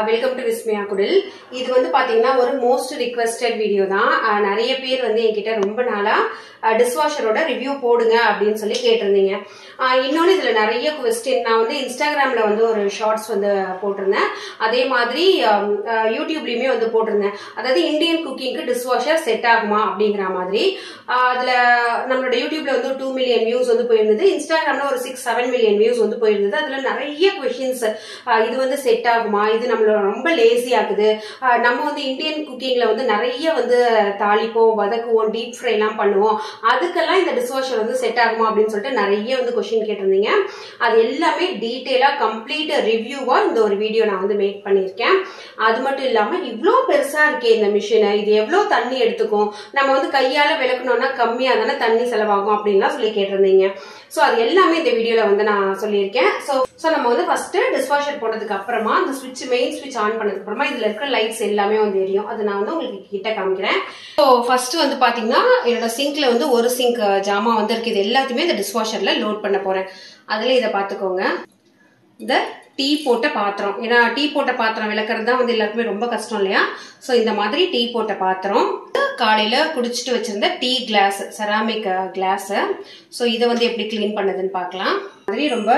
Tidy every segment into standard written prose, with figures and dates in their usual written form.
Welcome to Vismaya குடில். இது வந்து பாத்தீங்கன்னா ஒரு மோஸ்ட் ரிக்வெஸ்டட் வீடியோ தான். நிறைய பேர் வந்து என்கிட்ட ரொம்ப நாளா டிஷ்வாஷரோட ரிவ்யூ போடுங்க அப்படின்னு சொல்லி கேட்டிருந்தீங்க. இன்னொன்னு இதுல நிறைய குவெஸ்டின் நான் வந்து இன்ஸ்டாகிராம்ல வந்து ஒரு ஷார்ட்ஸ் வந்து போட்டிருந்தேன். அதே மாதிரி யூடியூப்லயுமே வந்து போட்டிருந்தேன். அதாவது இந்தியன் குக்கிங்க்கு டிஷ்வாஷர் செட் ஆகுமா அப்படிங்கிற மாதிரி. அதுல நம்மளோட யூடியூப்ல வந்து 2 மில்லியன் வியூஸ் வந்து போயிருந்தது. இன்ஸ்டாகிராம்ல ஒரு 6-7 மில்லியன் வியூஸ் வந்து போயிருந்தது. அதுல நிறைய கொஸ்டின்ஸ், இது வந்து செட் ஆகுமா, இது நம்மள ரொம்ப லேசி ஆகுது, நம்ம வந்து இந்தியன் குக்கிங்ல வந்து நிறைய வந்து தாளிப்போம், வதக்குவோம், டீப் ஃப்ரை எல்லாம் பண்ணுவோம், அதுக்கெல்லாம் இந்த டிஷ்வாஷர் வந்து செட் ஆகுமா அப்படின்னு சொல்லிட்டு நிறைய வந்து கொஸ்டின் கேட்டிருந்தீங்க. அது எல்லாமே டீட்டெயிலா கம்ப்ளீட் ரிவ்யூவா இந்த ஒரு வீடியோ நான் வந்து மேக் பண்ணியிருக்கேன். அது மட்டும் இல்லாம இவ்வளோ பெருசா இருக்கே இந்த மிஷின், இது எவ்வளவு தண்ணி எடுத்துக்கும், நம்ம வந்து கையால விளக்கணும்னா கம்மியா தானே தண்ணி செலவாகும் அப்படின்லாம் சொல்லி கேட்டிருந்தீங்க. சோ அது எல்லாமே இந்த வீடியோல வந்து நான் சொல்லியிருக்கேன். சோ நம்ம வந்து ஃபர்ஸ்ட் டிஷ்வாஷர் போட்டதுக்கு அப்புறமா அந்த ஸ்விட்ச், மெயின் ஸ்விட்ச் ஆன் பண்ணதுக்கு அப்புறமா இதுல இருக்கிற லைட்ஸ் எல்லாமே வந்து எரியும். அது நான் வந்து உங்களுக்கு கிட்ட காமிக்கிறேன். ஸோ ஃபர்ஸ்ட் வந்து பாத்தீங்கன்னா என்னோட சிங்க்ல வந்து ஒரு சிங்க் ஜாமா வந்து இருக்கு. இது எல்லாத்தையுமே இந்த டிஷ்வாஷர்ல லோட் பண்ண போறேன். அதுல இதை பாத்துக்கோங்க. இந்த டீ போட்ட பாத்திரம், ஏன்னா டீ போட்ட பாத்திரம் விளக்குறது தான் வந்து எல்லாருக்குமே ரொம்ப கஷ்டம் இல்லையா? சோ இந்த மாதிரி டீ போட்ட பாத்திரம், காலையில குடிச்சிட்டு வச்சிருந்த tea glass, ceramic glass. So இதை வந்து எப்படி கிளீன் பண்ணதுன்னு பார்க்கலாம். மாதிரி ரொம்ப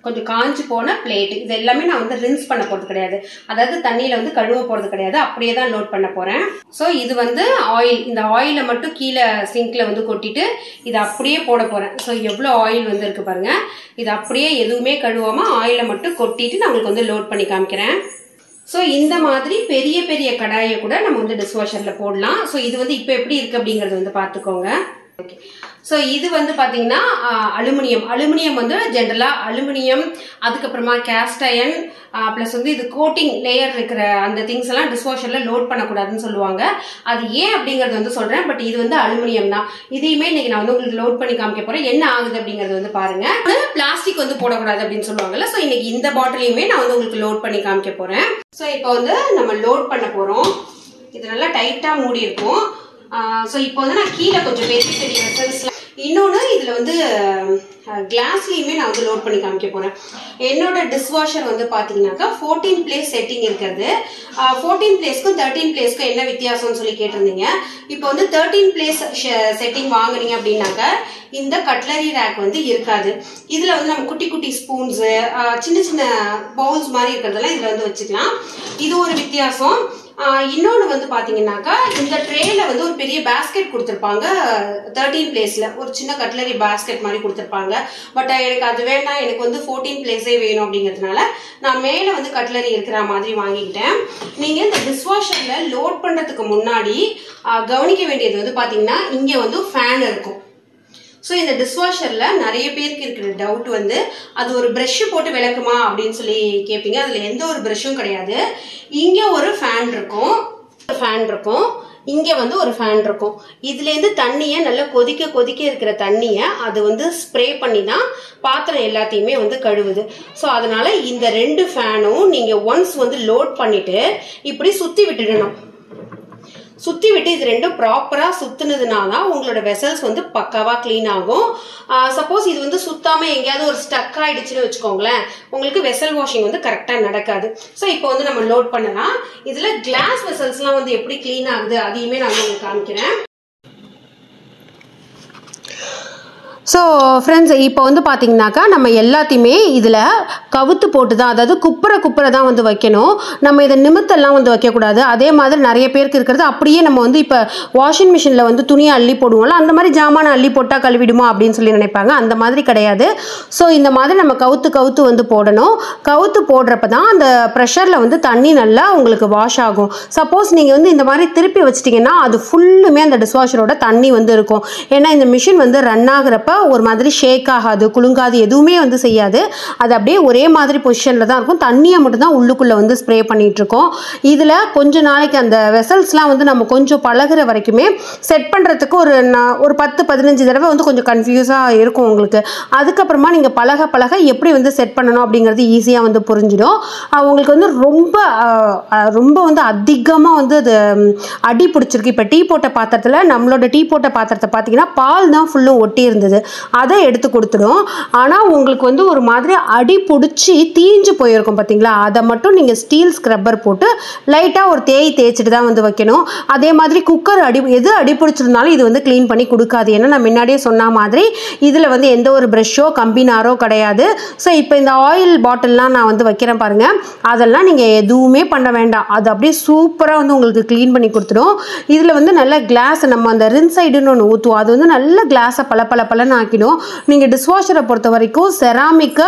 கொஞ்சம் காஞ்சி போன பிளேட், இது எல்லாமே நான் வந்து ரின்ஸ் பண்ண போறது கிடையாது, அதாவது தண்ணியில வந்து கழுவ போறது கிடையாது, அப்படியே தான் லோட் பண்ண போறேன். சோ இது வந்து ஆயில், இந்த ஆயில மட்டும் கீழே சிங்க்ல வந்து கொட்டிட்டு இதை அப்படியே போட போறேன். சோ எவ்வளவு ஆயில் வந்து இருக்கு பாருங்க. இது அப்படியே எதுவுமே கழுவாம ஆயில மட்டும் கொட்டிட்டு நான் உங்களுக்கு வந்து லோட் பண்ணி காமிக்கிறேன். சோ இந்த மாதிரி பெரிய பெரிய கடாயை கூட நம்ம வந்து டிஷ்வாஷர்ல போடலாம். சோ இது வந்து இப்ப எப்படி இருக்கு அப்படிங்கறது வந்து பாத்துக்கோங்க. ஓகே, சோ இது வந்து பாத்தீங்கன்னா அலுமினியம் வந்து ஜென்ரலா அலுமினியம், அதுக்கப்புறமா கேஸ்ட் அயன், பிளஸ் வந்து இது கோட்டிங் லேயர் இருக்கிற அந்த திங்ஸ் எல்லாம் டிஷ்வாஷர்ல லோட் பண்ணக்கூடாதுன்னு சொல்லுவாங்க. அது ஏன் அப்படிங்கறது வந்து சொல்றேன். பட் இது வந்து அலுமினியம் தான். இதையுமே இன்னைக்கு நான் வந்து உங்களுக்கு லோட் பண்ணி காமிக்க போறேன். என்ன ஆகுது அப்படிங்கறது வந்து பாருங்க. பிளாஸ்டிக் வந்து போடக்கூடாது அப்படின்னு சொல்லுவாங்கல்ல. சோ இன்னைக்கு இந்த பாட்டிலையுமே நான் வந்து உங்களுக்கு லோட் பண்ணி காமிக்க போறேன். சோ இப்போ வந்து நம்ம லோட் பண்ண போறோம். இது நல்லா டைட்டா மூடி இருக்கும். சோ இப்போ வந்து நான் கீழே கொஞ்சம் பெரிய பெரிய வெசல்ஸ்ல, இன்னொன்னு இதுல வந்து கிளாஸ்லயுமே நான் வந்து லோட் பண்ணி காமிக்க போறேன். என்னோட டிஷ்வாஷர் வந்து பாத்தீங்கன்னாக்கா 14 பிளேஸ் செட்டிங் இருக்கிறது. 14 பிளேஸ்க்கும் 13 பிளேஸ்க்கும் என்ன வித்தியாசம்னு சொல்லி கேட்டிருந்தீங்க. இப்போ வந்து 13 பிளேஸ் செட்டிங் வாங்குனீங்க அப்படின்னாக்கா இந்த கட்லரி ரேக் வந்து இருக்காது. இதுல வந்து நம்ம குட்டி குட்டி ஸ்பூன்ஸ், சின்ன சின்ன பவுல்ஸ் மாதிரி இருக்கிறதெல்லாம் இதுல வந்து வச்சுக்கலாம். இது ஒரு வித்தியாசம். இன்னொன்னு வந்து பாத்தீங்கன்னாக்கா இந்த ட்ரேல வந்து ஒரு பெரிய பேஸ்கெட் கொடுத்திருப்பாங்க. 13 பிளேஸ்ல ஒரு சின்ன கட்லரி பேஸ்கெட் மாதிரி கொடுத்திருப்பாங்க. பட் எனக்கு அது வேண்டாம், எனக்கு வந்து 14 பிளேஸே வேணும் அப்படிங்கிறதுனால நான் மேல வந்து கட்லரி இருக்கிற மாதிரி வாங்கிக்கிட்டேன். நீங்க இந்த டிஷ்வாஷர்ல லோட் பண்றதுக்கு முன்னாடி கவனிக்க வேண்டியது வந்து பாத்தீங்கன்னா இங்க வந்து ஃபேன் இருக்கும். ஸோ இந்த டிஷ்வாஷர்ல நிறைய பேருக்கு இருக்கிற டவுட் வந்து அது ஒரு ப்ரஷ் போட்டு விளக்குமா அப்படின்னு சொல்லி கேட்பீங்க. அதுல எந்த ஒரு ப்ரஷும் கிடையாது. இங்க ஒரு ஃபேன் இருக்கும், இங்க வந்து ஒரு ஃபேன் இருக்கும். இதுல இருந்து தண்ணிய நல்லா கொதிக்க கொதிக்க இருக்கிற தண்ணிய அது வந்து ஸ்ப்ரே பண்ணி தான் பாத்திரம் எல்லாத்தையுமே வந்து கழுவுது. ஸோ அதனால இந்த 2 ஃபேனும் நீங்க ஒன்ஸ் வந்து லோட் பண்ணிட்டு இப்படி சுத்தி விட்டுடணும். சுத்தி விட்டு இது ரெண்டும் ப்ராப்பரா சுத்தினதுனாதான் உங்களோட வெசல்ஸ் வந்து பக்காவா கிளீன் ஆகும். சப்போஸ் இது வந்து சுத்தாம எங்கேயாவது ஒரு ஸ்டக் ஆயிடுச்சுன்னு வச்சுக்கோங்களேன், உங்களுக்கு வெசல் வாஷிங் வந்து கரெக்டா நடக்காது. ஸோ இப்போ வந்து நம்ம லோட் பண்ணலாம். இதுல கிளாஸ் வெசல்ஸ் எல்லாம் வந்து எப்படி கிளீன் ஆகுது அதையுமே நான் உங்களுக்கு காமிக்கிறேன். ஸோ ஃப்ரெண்ட்ஸ், இப்போ வந்து பார்த்தீங்கன்னாக்கா நம்ம எல்லாத்தையுமே இதில் கவுத்து போட்டு தான், அதாவது குப்புற தான் வந்து வைக்கணும். நம்ம இதை நிமித்தெல்லாம் வந்து வைக்கக்கூடாது. அதே மாதிரி நிறைய பேருக்கு இருக்கிறது அப்படியே நம்ம வந்து இப்போ வாஷிங் மிஷினில் வந்து துணியை அள்ளி போடுவோம்ல, அந்த மாதிரி ஜாமான அள்ளி போட்டால் கழுவிடுமா அப்படின்னு சொல்லி நினைப்பாங்க. அந்த மாதிரி கிடையாது. ஸோ இந்த மாதிரி நம்ம கவுத்து வந்து போடணும். கவுத்து போடுறப்ப தான் அந்த ப்ரெஷரில் வந்து தண்ணி நல்லா உங்களுக்கு வாஷ் ஆகும். சப்போஸ் நீங்கள் வந்து இந்த மாதிரி திருப்பி வச்சிட்டிங்கன்னா அது ஃபுல்லுமே அந்த டிஷ்வாஷரோட தண்ணி வந்து இருக்கும். ஏன்னா இந்த மிஷின் வந்து ரன் ஆகுறப்ப ஒரு மாதிரி ஷேக் ஆகாது, குலுங்காது, எதுவுமே வந்து செய்யாது. அது அப்படியே ஒரே மாதிரி பொசிஷன்ல தான் இருக்கும். தண்ணியை மட்டும் தான் உள்ளுக்குள்ள வந்து ஸ்ப்ரே பண்ணிட்டு இருக்கோம். இதுல கொஞ்ச நாளைக்கு அந்த வெசல்ஸ்லாம் வந்து நம்ம கொஞ்சம் பழகுற வரைக்குமே செட் பண்றதுக்கு ஒரு 10-15 தடவை வந்து கொஞ்சம் கன்ஃபியூஸா இருக்கும் உங்களுக்கு. அதுக்கப்புறமா நீங்க பழக எப்படி வந்து செட் பண்ணணும் அப்படிங்கிறது ஈஸியா வந்து புரிஞ்சிடும். உங்களுக்கு வந்து ரொம்ப வந்து அதிகமா வந்து அது அடி பிடிச்சிருக்கு. இப்போ டீ போட்ட பாத்திரத்தில், நம்மளோட டீ போட்ட பாத்திரத்தை பார்த்தீங்கன்னா பால் தான் ஃபுல்லும் ஒட்டி இருந்தது. அதை எடுத்து கொடுத்துடும். ஆனால் உங்களுக்கு வந்து ஒரு மாதிரி அடி பிடிச்சி தீஞ்சு போயிருக்கும் பார்த்தீங்களா, அதை மட்டும் நீங்கள் ஸ்டீல் ஸ்க்ரப்பர் போட்டு லைட்டாக ஒரு தேய்ச்சிட்டு தான் வந்து வைக்கணும். அதே மாதிரி குக்கர் எது அடி பிடிச்சிருந்தாலும் இது வந்து க்ளீன் பண்ணி கொடுக்காது. ஏன்னா நான் முன்னாடியே சொன்ன மாதிரி இதில் வந்து எந்த ஒரு ப்ரஷ்ஷோ கம்பினாரோ கிடையாது. ஸோ இப்போ இந்த ஆயில் பாட்டில்லாம் நான் வந்து வைக்கிறேன் பாருங்கள், அதெல்லாம் நீங்கள் எதுவுமே பண்ண வேண்டாம், அது அப்படியே சூப்பராக வந்து உங்களுக்கு க்ளீன் பண்ணி கொடுத்துடும். இதில் வந்து நல்ல கிளாஸ் நம்ம அந்த ரின்சைடுன்னு ஒன்று ஊற்றுவோம், அது வந்து நல்ல கிளாஸை பளபளன்னு ஆக்கிடும். நீங்கள் டிஷ்வாஷரை பொறுத்த வரைக்கும் செராமிக்கு,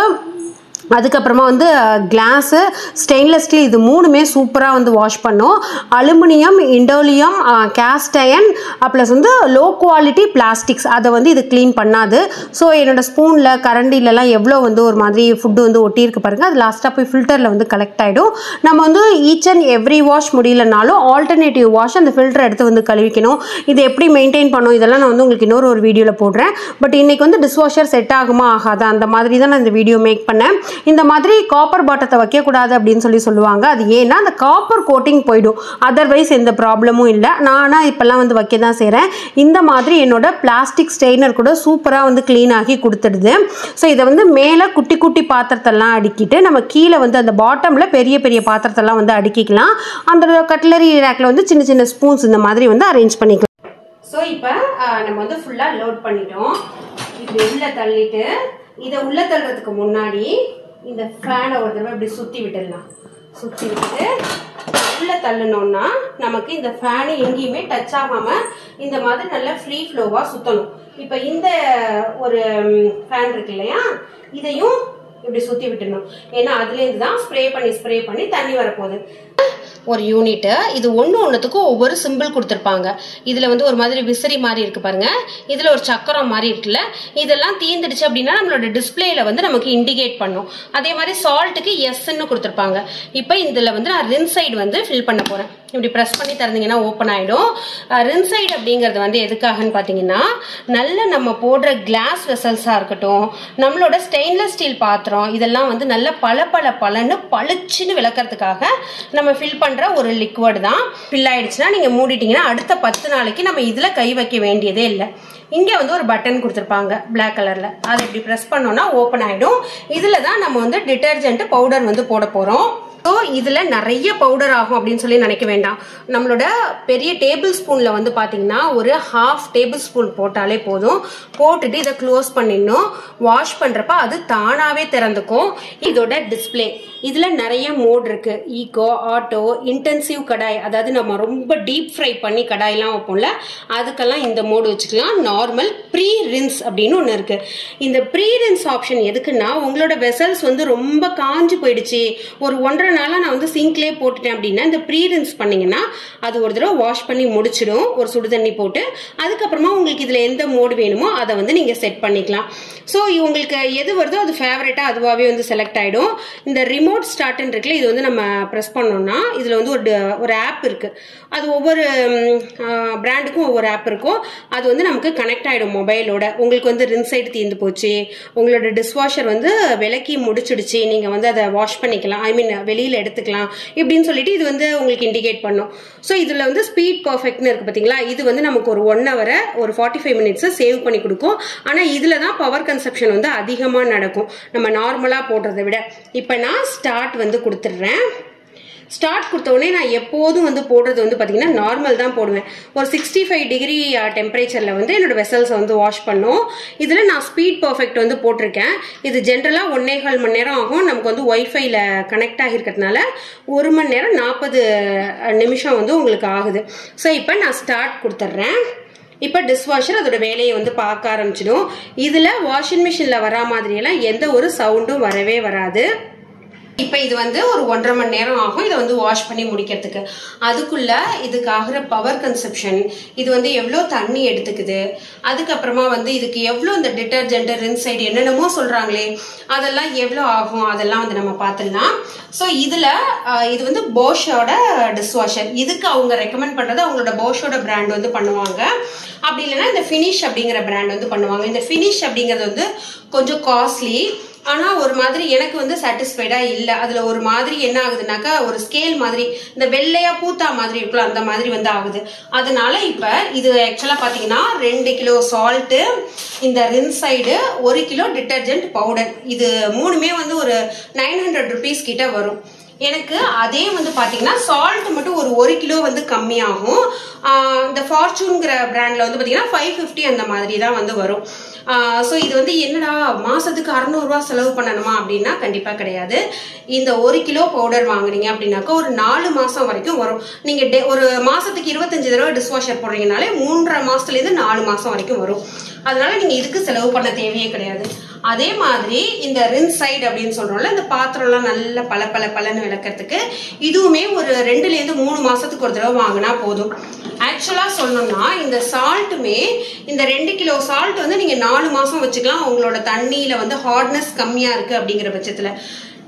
அதுக்கப்புறமா வந்து கிளாஸு, ஸ்டெயின்லெஸ் ஸ்டீல், இது மூணுமே சூப்பராக வந்து வாஷ் பண்ணும். அலுமினியம், இண்டோலியம், கேஸ்ட் அயன் ப்ளஸ் வந்து லோ குவாலிட்டி பிளாஸ்டிக்ஸ் அதை வந்து இது க்ளீன் பண்ணாது. ஸோ என்னோடய ஸ்பூனில் கரண்டிலலாம் எவ்வளோ வந்து ஒரு மாதிரி ஃபுட்டு வந்து ஒட்டியிருக்கு பாருங்கள், அது லாஸ்ட்டாக போய் ஃபில்டரில் வந்து கலெக்ட் ஆகிடும். நம்ம வந்து ஈச் அண்ட் எவ்ரி வாஷ் முடியலனாலும் ஆல்டர்னேட்டிவ் வாஷ் அந்த ஃபில்டர் எடுத்து வந்து கழுவிக்கணும். இது எப்படி மெயின்டைன் பண்ணும் இதெல்லாம் நான் வந்து உங்களுக்கு இன்னொரு வீடியோவில் போடுறேன். பட் இன்றைக்கி வந்து டிஷ்வாஷர் செட் ஆகுமா ஆகாதா அந்த மாதிரி தான் நான் இந்த வீடியோ மேக் பண்ணேன். இந்த மாதிரி காப்பர் பாட்டத்தை வைக்கக்கூடாது அப்படின்னு சொல்லுவாங்க. அது ஏன்னா அந்த காப்பர் கோட்டிங் போயிடும், அதர்வைஸ் எந்த ப்ராப்ளமும் இல்லை. நானாக இப்போல்லாம் வந்து வைக்க தான் செய்கிறேன். இந்த மாதிரி என்னோட பிளாஸ்டிக் ஸ்டெய்னர் கூட சூப்பராக வந்து க்ளீன் ஆகி கொடுத்துடுது. ஸோ இதை வந்து மேலே குட்டி குட்டி பாத்திரத்தெல்லாம் அடுக்கிட்டு நம்ம கீழே வந்து அந்த பாட்டமில் பெரிய பெரிய பாத்திரத்தெல்லாம் வந்து அடுக்கிக்கலாம். அந்த கட்லரி ரேக்கில் வந்து சின்ன சின்ன ஸ்பூன்ஸ் இந்த மாதிரி வந்து அரேஞ்ச் பண்ணிக்கலாம். ஸோ இப்போ நம்ம வந்து ஃபுல்லாக லோட் பண்ணிட்டோம். இப்படி உள்ளே தள்ளிட்டு இதை உள்ளே தள்ளுறதுக்கு முன்னாடி இந்த ஃபேனை ஒரு தடவை இப்படி சுற்றி விட்டுடலாம். சுற்றி விட்டுட்டு உள்ளே தள்ளுனோன்னா நமக்கு இந்த ஃபேனு எங்கேயுமே டச் ஆகாமல் இந்த மாதிரி நல்லா ஃப்ரீ ஃப்ளோவாக சுற்றணும். இப்போ இந்த ஒரு ஃபேன் இருக்கு இல்லையா, இதையும் இப்படி சுற்றி விட்டுடணும். ஏன்னா அதுலேருந்து தான் ஸ்ப்ரே பண்ணி தண்ணி வரப்போகுது. ஒரு யூனிட்டு இது ஒன்றுத்துக்கும் ஒவ்வொரு சிம்பிள் கொடுத்துருப்பாங்க. இதில் வந்து ஒரு மாதிரி விசிறி மாதிரி இருக்கு பாருங்க, இதில் ஒரு சக்கரம் மாதிரி இருக்குல்ல, இதெல்லாம் தீந்துடுச்சு அப்படின்னா நம்மளோட டிஸ்பிளேல வந்து நமக்கு இண்டிகேட் பண்ணும். அதே மாதிரி சால்ட்டுக்கு எஸ்ன்னு கொடுத்துருப்பாங்க. இப்போ இதில் வந்து நான் ரின்சைடு வந்து ஃபில் பண்ண போகிறேன். இப்படி ப்ரெஸ் பண்ணி திறந்தீங்கன்னா ஓப்பன் ஆகிடும். ரின்சைடு அப்படிங்கிறது வந்து எதுக்காகன்னு பார்த்தீங்கன்னா, நல்ல நம்ம போடுற கிளாஸ் வெசல்ஸாக இருக்கட்டும், நம்மளோட ஸ்டெயின்லெஸ் ஸ்டீல் பாத்திரம், இதெல்லாம் வந்து நல்ல பளபளன்னு பளிச்சுன்னு விளக்கறதுக்காக நம்ம ஃபில் பண்ணுற ஒரு லிக்விட் தான். ஃபில் ஆயிடுச்சுன்னா நீங்கள் மூடிட்டீங்கன்னா அடுத்த 10 நாளைக்கு நம்ம இதில் கை வைக்க வேண்டியதே இல்லை. இங்கே வந்து ஒரு பட்டன் கொடுத்துருப்பாங்க பிளாக் கலரில், அதை இப்படி ப்ரெஸ் பண்ணோன்னா ஓப்பன் ஆகிடும். இதில் தான் நம்ம வந்து டிட்டர்ஜென்ட் பவுடர் வந்து போட போகிறோம். ஸோ இதில் நிறைய பவுடர் ஆகும் அப்படின்னு சொல்லி நினைக்க வேண்டாம். நம்மளோட பெரிய டேபிள் ஸ்பூனில் வந்து பார்த்தீங்கன்னா ஒரு 1/2 டேபிள் ஸ்பூன் போட்டாலே போதும். போட்டுட்டு இதை க்ளோஸ் பண்ணிடணும். வாஷ் பண்ணுறப்ப அது தானாகவே திறந்துக்கும். இதோட டிஸ்பிளே இதில் நிறைய மோட் இருக்கு. ஈகோ, ஆட்டோ, இன்டென்சிவ் கடாய், அதாவது நம்ம ரொம்ப டீப் ஃப்ரை பண்ணி கடாயெல்லாம் வைப்போம்ல, அதுக்கெல்லாம் இந்த மோடு வச்சுக்கலாம். நார்மல், ப்ரீ ரின்ஸ் அப்படின்னு ஒன்று இருக்கு. இந்த ப்ரீ ரின்ஸ் ஆப்ஷன் எதுக்குன்னா, உங்களோட வெசல்ஸ் வந்து ரொம்ப காஞ்சு போயிடுச்சு, ஒரு 1.5 நாளா நான் வந்து சிங்க்லேயே போட்டுட்டேன் அப்படின்னா இந்த ப்ரீ ரின்ஸ் பண்ணீங்கன்னா அது ஒரு தடவை வாஷ் பண்ணி முடிச்சிடும் ஒரு சுடு தண்ணி போட்டு. அதுக்கப்புறமா உங்களுக்கு இதில் எந்த மோடு வேணுமோ அதை வந்து நீங்கள் செட் பண்ணிக்கலாம். ஸோ உங்களுக்கு எது வருதோ அது ஃபேவரட்டாக அதுவாகவே வந்து செலக்ட் ஆகிடும். இந்த ரிமோட் ஸ்டார்ட்னு இருக்குல்ல, இது வந்து நம்ம ப்ரெஸ் பண்ணோம்னா இதில் வந்து ஒரு ஆப் இருக்குது. அது ஒவ்வொரு பிராண்டுக்கும் ஒவ்வொரு ஆப் இருக்கும். அது வந்து நமக்கு கனெக்ட் ஆகிடும் மொபைலோட. உங்களுக்கு வந்து ரின்சைடு தீர்ந்து போச்சு, உங்களோட டிஷ்வாஷர் வந்து விலக்கி முடிச்சிடுச்சு, நீங்கள் வந்து அதை வாஷ் பண்ணிக்கலாம், ஐ மீன் வெளியில் எடுத்துக்கலாம் இப்படின்னு சொல்லிட்டு இது வந்து உங்களுக்கு இண்டிகேட் பண்ணும். ஸோ இதில் வந்து ஸ்பீட் பர்ஃபெக்ட்னு இருக்குது பார்த்தீங்களா, இது வந்து நமக்கு ஒரு 1 ஹவரை ஒரு 45 மினிட்ஸை சேவ் பண்ணி கொடுக்கும். ஆனால் இதில் தான் பவர் கன்சப்ஷன் வந்து அதிகமாக நடக்கும் நம்ம நார்மலாக போடுறதை விட. இப்போ நான் ஸ்டார்ட் வந்து கொடுத்துட்றேன். ஸ்டார்ட் கொடுத்த உடனே நான் எப்போதும் வந்து போடுறது வந்து பார்த்தீங்கன்னா நார்மல் தான் போடுவேன். ஒரு 65 டிகிரி டெம்பரேச்சரில் வந்து என்னோட வெசல்ஸை வந்து வாஷ் பண்ணும். இதில் நான் ஸ்பீட் பர்ஃபெக்ட் வந்து போட்டிருக்கேன். இது ஜென்ரலாக 1.25 மணி நேரம் ஆகும். நமக்கு வந்து ஒய்ஃபைல கனெக்ட் ஆகிருக்கிறதுனால 1 மணி நேரம் 40 நிமிஷம் வந்து உங்களுக்கு ஆகுது. ஸோ இப்போ நான் ஸ்டார்ட் கொடுத்துட்றேன். இப்போ டிஷ்வாஷர் அதோட வேலையை வந்து பார்க்க ஆரம்பிச்சிடும். இதில் வாஷிங் மிஷினில் வரா மாதிரியெல்லாம் எந்த ஒரு சவுண்டும் வரவே வராது. இப்போ இது வந்து ஒரு 1.5 மணி நேரம் ஆகும் இதை வந்து வாஷ் பண்ணி முடிக்கிறதுக்கு. அதுக்குள்ள இதுக்கு ஆகிற பவர் கன்சப்ஷன், இது வந்து எவ்வளோ தண்ணி எடுத்துக்குது, அதுக்கப்புறமா வந்து இதுக்கு எவ்வளோ இந்த டிட்டர்ஜென்ட், ரின்சைடு என்னென்னமோ சொல்கிறாங்களே அதெல்லாம் எவ்வளோ ஆகும் அதெல்லாம் வந்து நம்ம பார்த்துடலாம். ஸோ இதில் இது வந்து போஷோட டிஷ்வாஷர். இதுக்கு அவங்க ரெக்கமெண்ட் பண்ணுறது அவங்களோட போஷோட பிராண்ட் வந்து பண்ணுவாங்க. அப்படி இல்லைன்னா இந்த ஃபினிஷ் அப்படிங்கிற பிராண்ட் வந்து பண்ணுவாங்க. இந்த ஃபினிஷ் அப்படிங்கிறது வந்து கொஞ்சம் காஸ்ட்லி. ஆனால் ஒரு மாதிரி எனக்கு வந்து சாட்டிஸ்ஃபைடாக இல்லை. அதில் ஒரு மாதிரி என்ன ஆகுதுனாக்கா ஒரு ஸ்கேல் மாதிரி இந்த வெள்ளையாக பூத்தா மாதிரி இருக்குல்ல அந்த மாதிரி வந்து ஆகுது. அதனால இப்போ இது ஆக்சுவலாக பார்த்தீங்கன்னா 2 கிலோ சால்ட்டு, இந்த ரின்சைடு, 1 கிலோ டிட்டர்ஜென்ட் பவுடர், இது மூணுமே வந்து ஒரு 900 rupees கிட்ட வரும். எனக்கு அதே வந்து பார்த்தீங்கன்னா சால்ட் மட்டும் ஒரு 1 கிலோ வந்து கம்மியாகும். இந்த ஃபார்ச்சூன்கிற பிராண்டில் வந்து பார்த்தீங்கன்னா 550 அந்த மாதிரி தான் வந்து வரும். ஸோ இது வந்து என்னடா மாதத்துக்கு 600 ரூபா செலவு பண்ணணுமா அப்படின்னா கண்டிப்பாக கிடையாது. இந்த 1 கிலோ பவுடர் வாங்குறீங்க அப்படின்னாக்கா ஒரு 4 மாதம் வரைக்கும் வரும். நீங்கள் ஒரு மாதத்துக்கு 25 தடவை டிஷ் வாஷர் போடுறீங்கனாலே 3.5 மாதத்துலேருந்து 4 மாதம் வரைக்கும் வரும். அதனால நீங்கள் இதுக்கு செலவு பண்ண தேவையே கிடையாது. அதே மாதிரி இந்த ரின்சைடு அப்படின்னு சொல்கிறோம்ல, இந்த பாத்திரம்லாம் நல்ல பலன்னு விளக்கிறதுக்கு இதுவுமே ஒரு 2லேருந்து 3 மாதத்துக்கு ஒரு தடவை வாங்கினா போதும். ஆக்சுவலாக சொல்லணும்னா இந்த சால்ட்டுமே இந்த 2 கிலோ சால்ட் வந்து நீங்கள் 4 மாதம் வச்சுக்கலாம். உங்களோட தண்ணியில் வந்து ஹார்ட்னஸ் கம்மியாக இருக்குது அப்படிங்கிற பட்சத்தில்.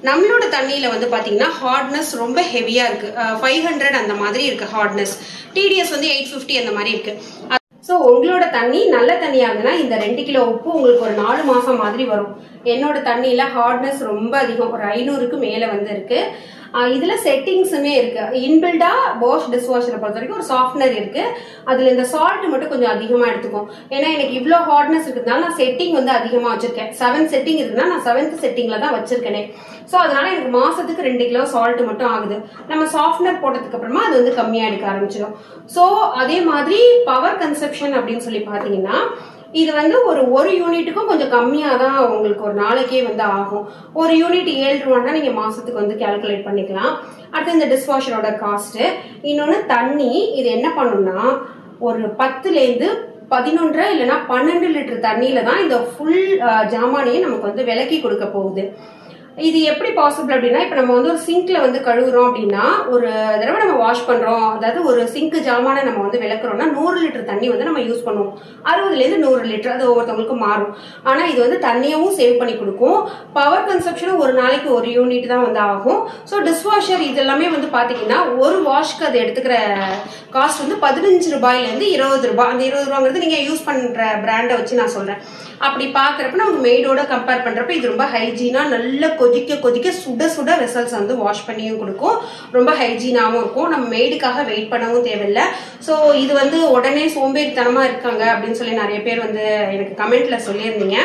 நம்மளோட தண்ணியில் வந்து பார்த்தீங்கன்னா ஹார்ட்னஸ் ரொம்ப ஹெவியாக இருக்குது. 500 அந்த மாதிரி இருக்குது ஹார்ட்னஸ். டிடிஎஸ் வந்து 850 அந்த மாதிரி இருக்குது. ஸோ உங்களோட தண்ணி நல்ல தண்ணியாக இருந்ததுன்னா இந்த 2 கிலோ உப்பு உங்களுக்கு ஒரு 4 மாதம் மாதிரி வரும். என்னோட தண்ணியில் ஹார்ட்னஸ் ரொம்ப அதிகம், ஒரு 500க்கு மேலே வந்து இருக்கு. இதில் செட்டிங்ஸுமே இருக்கு. இன்பில்டா போஷ் டிஷ் வாஷரை பொறுத்த வரைக்கும் ஒரு சாஃப்ட்னர் இருக்கு. அதில் இந்த சால்ட் மட்டும் கொஞ்சம் அதிகமாக எடுத்துக்கும். ஏன்னா எனக்கு இவ்வளோ ஹார்ட்னஸ் இருக்கிறதுனால நான் செட்டிங் வந்து அதிகமாக வச்சிருக்கேன். 7 செட்டிங் இருக்குன்னா நான் 7th செட்டிங்ல தான் வச்சிருக்கேனே. ஸோ அதனால எனக்கு மாசத்துக்கு 2 கிலோ சால்ட் மட்டும் ஆகுது. நம்ம சாஃப்ட்னர் போட்டதுக்கு அப்புறமா அது வந்து கம்மியாக எடுக்க ஆரம்பிச்சிடும். ஸோ அதே மாதிரி பவர் கன்சப்ஷன் அப்படின்னு சொல்லி பார்த்தீங்கன்னா இது வந்து ஒரு யூனிட்டுக்கும் கொஞ்சம் கம்மியாக தான் உங்களுக்கு ஒரு நாளைக்கே வந்து ஆகும். ஒரு யூனிட் 7 ரூபான்னா நீங்கள் மாசத்துக்கு வந்து கால்குலேட் பண்ணிக்கலாம். அடுத்து இந்த டிஷ் வாஷரோட காஸ்ட். இன்னொன்று தண்ணி, இது என்ன பண்ணும்னா ஒரு 10லேருந்து 11 இல்லைன்னா 12 லிட்டர் தண்ணியில தான் இந்த ஃபுல் ஜாமானையும் நமக்கு வந்து விலக்கி கொடுக்க போகுது. இது எப்படி பாசிபிள் அப்படின்னா, இப்போ நம்ம வந்து ஒரு சிங்க்ல வந்து கழுவுறோம் அப்படின்னா ஒரு தடவை நம்ம வாஷ் பண்றோம், அதாவது ஒரு சிங்க் ஜாமான நம்ம வந்து விளக்குறோம்னா 100 லிட்டர் தண்ணி வந்து நம்ம யூஸ் பண்ணுவோம். 60லேருந்து 100 லிட்டர், அது ஒவ்வொருத்தவங்களுக்கும் மாறும். ஆனா இது வந்து தண்ணியவும் சேவ் பண்ணி கொடுக்கும். பவர் கன்சப்ஷனும் ஒரு நாளைக்கு 1 யூனிட் தான் வந்து ஆகும். ஸோ டிஷ் வாஷர் இதெல்லாமே வந்து பாத்தீங்கன்னா ஒரு வாஷ்க்கு அது எடுத்துக்கிற காஸ்ட் வந்து 15 ரூபாயிலேருந்து 20 ரூபாய். அந்த 20 ரூபாங்கிறது நீங்க யூஸ் பண்ற பிராண்டை வச்சு நான் சொல்றேன். அப்படி பாக்குறப்ப நமக்கு மெய்டோட கம்பேர் பண்றப்ப இது ரொம்ப ஹைஜீனா, நல்ல கொதிக்க சுட வெசல்ஸ் வந்து வாஷ் பண்ணியும் கொடுக்கும். ரொம்ப ஹைஜீனாவும் இருக்கும். நம்ம மெய்டுக்காக வெயிட் பண்ணவும் தேவையில்லை. ஸோ இது வந்து உடனே சோம்பேறித்தனமா இருக்காங்க அப்படின்னு சொல்லி நிறைய பேர் வந்து எனக்கு கமெண்ட்ல சொல்லியிருந்தீங்க.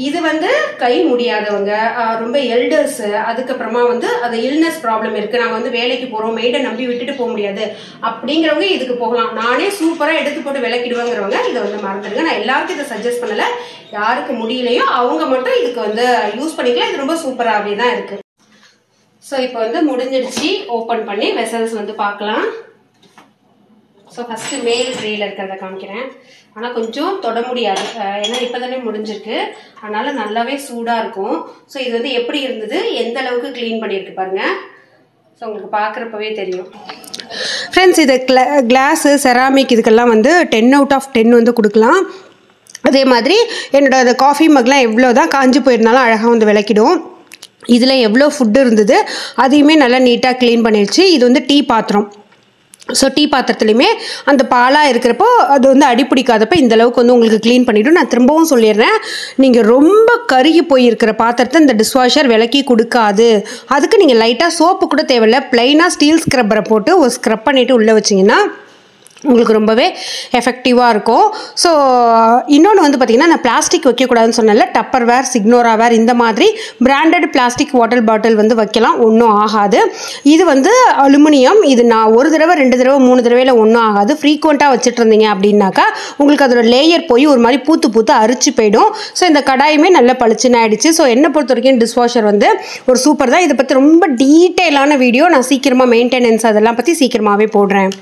இது வந்து கை முடியாதவங்க, ரொம்ப எல்டர்ஸ், அதுக்கப்புறமா வந்து அது இல்னஸ் ப்ராப்ளம் இருக்கு, நாங்கள் வந்து வேலைக்கு போறோம், மெய்டை நம்பி விட்டுட்டு போக முடியாது அப்படிங்கிறவங்க இதுக்கு போகலாம். நானே சூப்பரா எடுத்து போட்டு விளக்கிடுவாங்கிறவங்க இதை வந்து மறந்துடுங்க. நான் எல்லாருக்கும் இதை சஜஸ்ட் பண்ணல. யாருக்கு முடியலையோ அவங்க மட்டும் இதுக்கு வந்து யூஸ் பண்ணிக்கலாம். இது ரொம்ப சூப்பராகவே தான் இருக்கு. ஸோ இப்போ வந்து முடிஞ்சிடுச்சு. ஓப்பன் பண்ணி வெசல்ஸ் வந்து பார்க்கலாம். ஸோ ஃபர்ஸ்ட் மேல் ட்ரேல இருக்கிறத காமிக்கிறேன். ஆனால் கொஞ்சம் தொட முடியாது, ஏன்னா இப்போதானே முடிஞ்சிருக்கு. அதனால நல்லாவே சூடாக இருக்கும். ஸோ இது வந்து எப்படி இருந்தது, எந்த அளவுக்கு க்ளீன் பண்ணியிருக்கு பாருங்க. ஸோ உங்களுக்கு பார்க்குறப்பவே தெரியும். ஃப்ரெண்ட்ஸ், இது கிளாஸு செராமிக் இதுக்கெல்லாம் வந்து 10 out of 10 வந்து கொடுக்கலாம். அதே மாதிரி என்னோட காஃபி மக்லாம் எவ்வளோ தான் காஞ்சி போயிருந்தாலும் அழகாக வந்து விளக்கிடும். இதில் எவ்வளோ ஃபுட்டு இருந்தது அதையுமே நல்லா நீட்டாக க்ளீன் பண்ணிடுச்சு. இது வந்து டீ பாத்திரம். ஸோ டீ பாத்திரத்துலையுமே அந்த பாலாக இருக்கிறப்போ அது வந்து அடிப்பிடிக்காதப்போ இந்த அளவுக்கு வந்து உங்களுக்கு க்ளீன் பண்ணிவிடும். நான் திரும்பவும் சொல்லிடுறேன், நீங்கள் ரொம்ப கருகி போயிருக்கிற பாத்திரத்தை இந்த டிஷ் வாஷர் விலக்கி கொடுக்காது. அதுக்கு நீங்கள் லைட்டாக சோப்பு கூட தேவையில்லை, ப்ளைனாக ஸ்டீல் ஸ்க்ரப்பரை போட்டு ஒரு ஸ்க்ரப் பண்ணிவிட்டு உள்ளே வச்சிங்கன்னா உங்களுக்கு ரொம்பவே எஃபெக்டிவாக இருக்கும். ஸோ இன்னொன்று வந்து பார்த்திங்கன்னா, நான் பிளாஸ்டிக் வைக்கக்கூடாதுன்னு சொன்னேன்ல, டப்பர் வேர், சிக்னோரா வேர், இந்த மாதிரி பிராண்டட் பிளாஸ்டிக் வாட்டர் பாட்டில் வந்து வைக்கலாம், ஒன்றும் ஆகாது. இது வந்து அலுமினியம். இது நான் 1 தடவை 2 தடவை 3 தடவையில் ஒன்றும் ஆகாது. ஃப்ரீக்வெண்ட்டாக வச்சுட்டு இருந்தீங்க அப்படின்னாக்கா உங்களுக்கு அதோட லேயர் போய் ஒரு மாதிரி பூத்து அரிச்சு போயிடும். ஸோ இந்த கடாயுமே நல்ல பளிச்சுன்னு ஆயிடுச்சு. ஸோ என்னை பொறுத்த வரைக்கும் டிஷ் வாஷர் வந்து ஒரு சூப்பர் தான். இதை பற்றி ரொம்ப டீட்டெயிலான வீடியோ நான் சீக்கிரமாக மெயின்டெனன்ஸ் அதெல்லாம் பற்றி சீக்கிரமாகவே போடுறேன்.